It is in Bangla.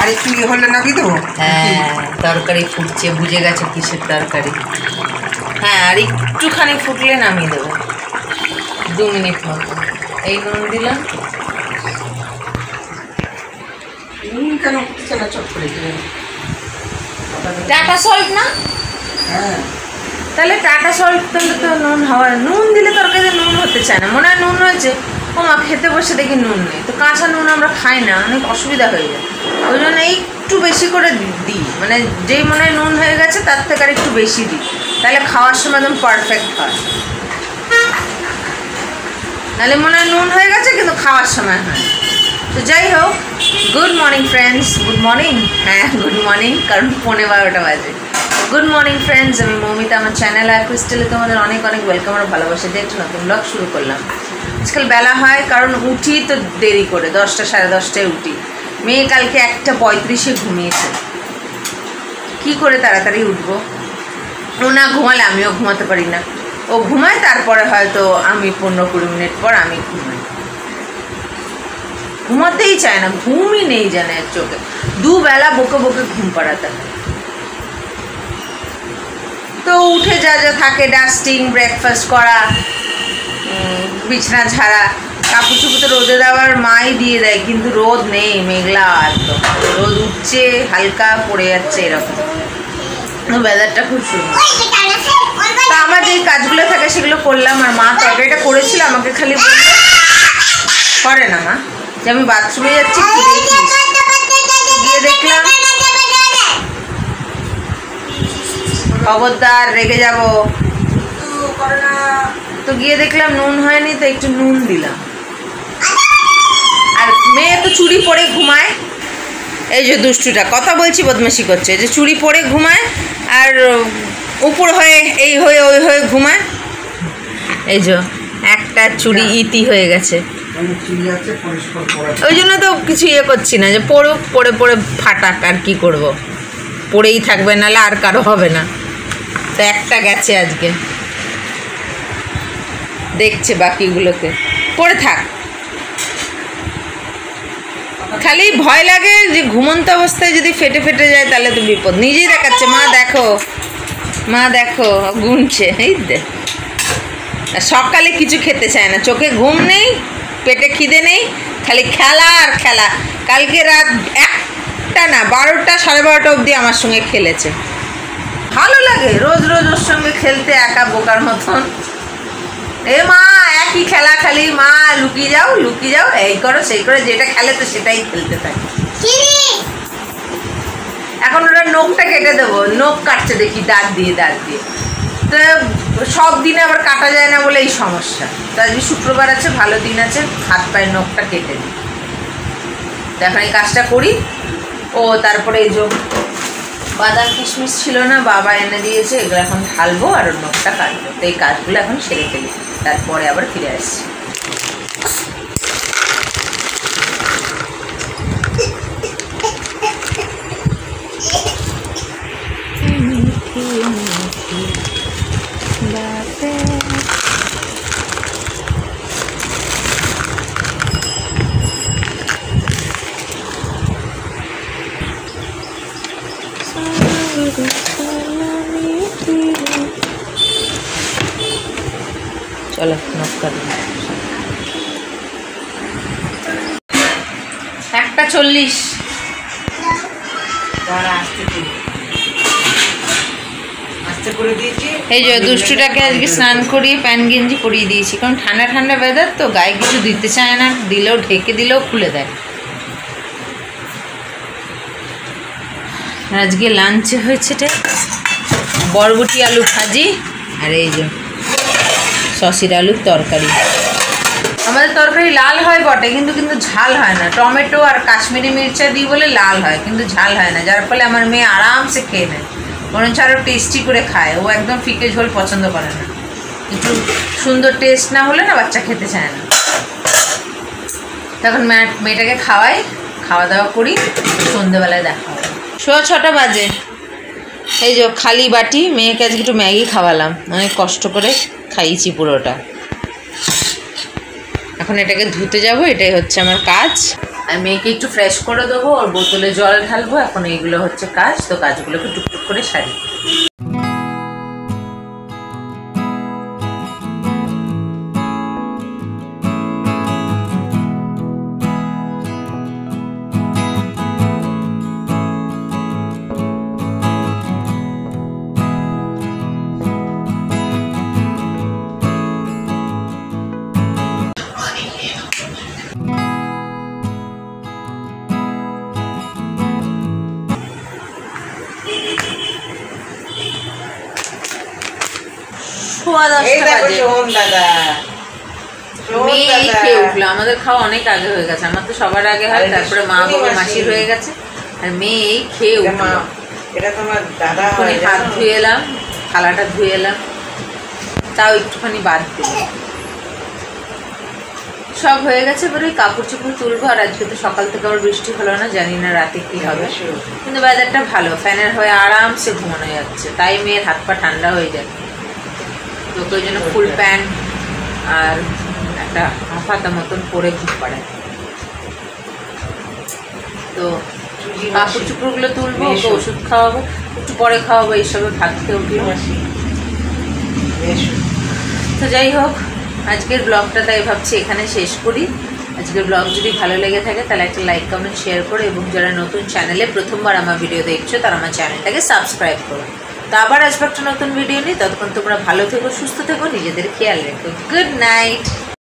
আর একটু ইয়ে হলে নাকি দেবো? হ্যাঁ, তরকারি ফুটছে, বুঝে গেছে কিসের তরকারি। হ্যাঁ, আর একটুখানি ফুটলে নামিয়ে দেবো, 2 মিনিট মতো। এই নুন দিলাম। নুন কেন ফুটছে না? চট করে দিলেন টাটা সল্ট না? হ্যাঁ, তাহলে টাটা সল্ট দিলে তো নুন হওয়ার, নুন দিলে তরকারিতে নুন হতে চায় না। মনে হয় নুন হয়েছে, ও মা খেতে বসে দেখি নুন নেই, তো কাঁচা নুন আমরা খাই না, অনেক অসুবিধা হয়ে যায়। ওই জন্য একটু বেশি করে দিই, মানে যেই মনে হয় নুন হয়ে গেছে তার থেকে আর একটু বেশি দিই, তাহলে খাওয়ার সময় একদম পারফেক্ট হয়। নাহলে মনে হয় নুন হয়ে গেছে কিন্তু খাওয়ার সময় হয়। তো যাই হোক, good morning friends. Good morning, হ্যাঁ গুড মর্নিং, কারণ 11:15 বাজে। গুড মর্নিং ফ্রেন্ডস, আমি মৌমিতা, আমার চ্যানেল আর ক্রিস্টালে তোমাদের অনেক অনেক ওয়েলকাম আর ভালোবাসা দিয়ে একটা নতুন ব্লগ শুরু করলাম। আজকাল বেলা হয়, কারণ উঠি তো দেরি করে, 10টা সাড়ে 10টায় উঠি। মেয়ে কালকে 1:35-এ ঘুমিয়েছে, কি করে তাড়াতাড়ি উঠবো? ও না ঘুমালে আমিও ঘুমাতে পারি না। ও ঘুমায়, তারপরে হয়তো আমি 15-20 মিনিট পর আমি ঘুমাই। ঘুমাতেই চায় না, ঘুমই নেই জানে চোখে, দুবেলা বকে বকে ঘুম পাড়াতে হয়। তো উঠে যা যা থাকে, ডাস্টিং, ব্রেকফাস্ট করা, বিছানা ঝাড়া, কাপড় চুপড় তো রোদে দেওয়ার মাই দিয়ে দেয়, কিন্তু রোদ নেই, মেঘলা একদম, রোদ উঠছে হালকা পড়ে যাচ্ছে, এরকম ওয়েদারটা খুব সুন্দর। তা আমার যেই কাজগুলো থাকে সেগুলো করলাম, আর মা তরকারিটা করেছিল, আমাকে খালি বললো করে না মা যে আমি বাথরুমে যাচ্ছি, গিয়ে দেখলাম, খবরদার রেগে যাব, তো গিয়ে দেখলাম নুন হয়নি, তো একটু নুন দিলাম। আর মেয়ে তো চুড়ি পরে ঘুমায়, এই যে দুষ্টুটা কথা বলছি বদমাশি করছে, যে চুড়ি পরে ঘুমায় আর উপর হয়ে এই হয়ে ওই হয়ে ঘুমায়। এই যে একটা চুড়ি ইতি হয়ে গেছে, ওই জন্য তো কিছু ইয়ে করছি না, যে পড়ুক, পড়ে পড়ে ফাটাক, আর কি করব, পড়েই থাকবে, নাহলে আর কারো হবে না। তো একটা গেছে আজকে, দেখছে বাকিগুলোকে, পড়ে থাক। খালি ভয় লাগে যে ঘুমন্ত অবস্থায় যদি ফেটে ফেটে যায় তাহলে তো বিপদ। নিজেই দেখাচ্ছে, মা দেখো, মা দেখো, গুনছে, এই দে। সকালে কিছু খেতে চায় না, চোখে ঘুম নেই, পেটে খিদে নেই, খালি খেলা আর খেলা। কালকে রাত 1টা না 12টা সাড়ে 12টা অবধি আমার সঙ্গে খেলেছে। ভালো লাগে রোজ রোজ ওর সঙ্গে খেলতে, একা বোকার মতন। এ মা একই খেলা, খালি মা লুকিয়ে যাও লুকিয়ে যাও, এই করো সেই করো, যেটা খেলে তো সেটাই খেলতে থাকে। এখন ওরা নখটা কেটে দেবো, নখ কাটছে দেখি দাঁত দিয়ে দাঁত দিয়ে, তো সব দিনে আবার কাটা যায় না বলে এই সমস্যা। তো আজকে শুক্রবার আছে, ভালো দিন আছে, হাত পায়ের নখটা কেটে দিই। তো এখন এই কাজটা করি। ও তারপরে এই যে বাদাম কিশমিশ ছিল না, বাবা এনে দিয়েছে, এগুলো এখন ঢালবো আর ওর নখটা কাটবো। তো এই কাজগুলো এখন সেরে ফেলি, তারপরে আবার ফিরে আসছি। চলো নখ কাটবো। 1:40। এই যে দুষ্টুটাকে আজকে স্নান করিয়ে প্যান্ট গেঞ্জি পরিয়ে দিয়েছি, কারণ ঠান্ডা ঠান্ডা ওয়েদার তো, গায়ে কিছু দিতে চায় না, দিলেও ঢেকে দিলেও খুলে দেয়। আজকে লাঞ্চে হয়েছে বরবটি আলু ভাজি, আর এই যে সসির আলুর তরকারি। আমাদের তরকারি লাল হয় বটে, কিন্তু ঝাল হয় না। টমেটো আর কাশ্মীরি মির্চা দিই বলে লাল হয়, কিন্তু ঝাল হয় না, যার ফলে আমার মেয়ে আরামসে খেয়ে নেয়, মনে হচ্ছে আরও টেস্টি করে খায়। ও একদম ফিকে ঝোল পছন্দ করে না, একটু সুন্দর টেস্ট না হলে না বাচ্চা খেতে চায় না। তখন মেয়েটাকে খাওয়াই, খাওয়া দাওয়া করি, সন্ধ্যেবেলায় দেখা হয়। 6:30 বাজে। এই যে খালি বাটি, মেয়েকে আজকে একটু ম্যাগি খাওয়ালাম, অনেক কষ্ট করে খাইয়েছি পুরোটা। এখন এটাকে ধুতে যাব, এটাই হচ্ছে আমার কাজ। আর মেয়েকে একটু ফ্রেশ করে দেবো, ওর বোতলে জল ঢালবো। এখন এইগুলো হচ্ছে কাজ, তো কাজগুলোকে টুকটুক করে সারি। মেয়ে খেয়ে উঠলো, আমাদের খাওয়া অনেক আগে হয়ে গেছে। আমার তো সবার আগে হয়, তারপরে মা বাবা মাসির হয়ে গেছে, আর মেয়ে এই খেয়ে উঠলো। হাত ধুয়ে এলাম, থালাটা ধুয়ে এলাম, তাও একটুখানি বাদ দিল। সব হয়ে গেছে, এবার ওই কাপড় চোপড় তুলবো। আর আজকে তো সকাল থেকে আবার বৃষ্টি হলো না, জানি না রাতে কি হবে, কিন্তু ওয়েদারটা ভালো, ফ্যানের হয়ে আরামসে ঘুমানো যাচ্ছে। তাই মেয়ের হাত পা ঠান্ডা হয়ে যায়, তো ওই জন্য ফুল প্যান্ট আর একটা হাফাতা মতন পরে ঘুম পাড়ায়। তো কাপড় চোপড়গুলো তুলবো, ওকে ওষুধ খাওয়াবো, একটু পরে খাওয়াবো, এইসবে ভাত খেয়ে উঠলো। তো যাই হোক, আজকের ব্লগটা তাই ভাবছি এখানে শেষ করি। আজকের ব্লগ যদি ভালো লেগে থাকে তাহলে একটা লাইক কমেন্ট শেয়ার করো, এবং যারা নতুন চ্যানেলে প্রথমবার আমার ভিডিও দেখছো তারা আমার চ্যানেলটাকে সাবস্ক্রাইব করো। তো আবার আসবো একটা নতুন ভিডিও নিয়ে। ততক্ষণ তোমরা ভালো থেকো, সুস্থ থেকো, নিজেদের খেয়াল রেখো। Good night.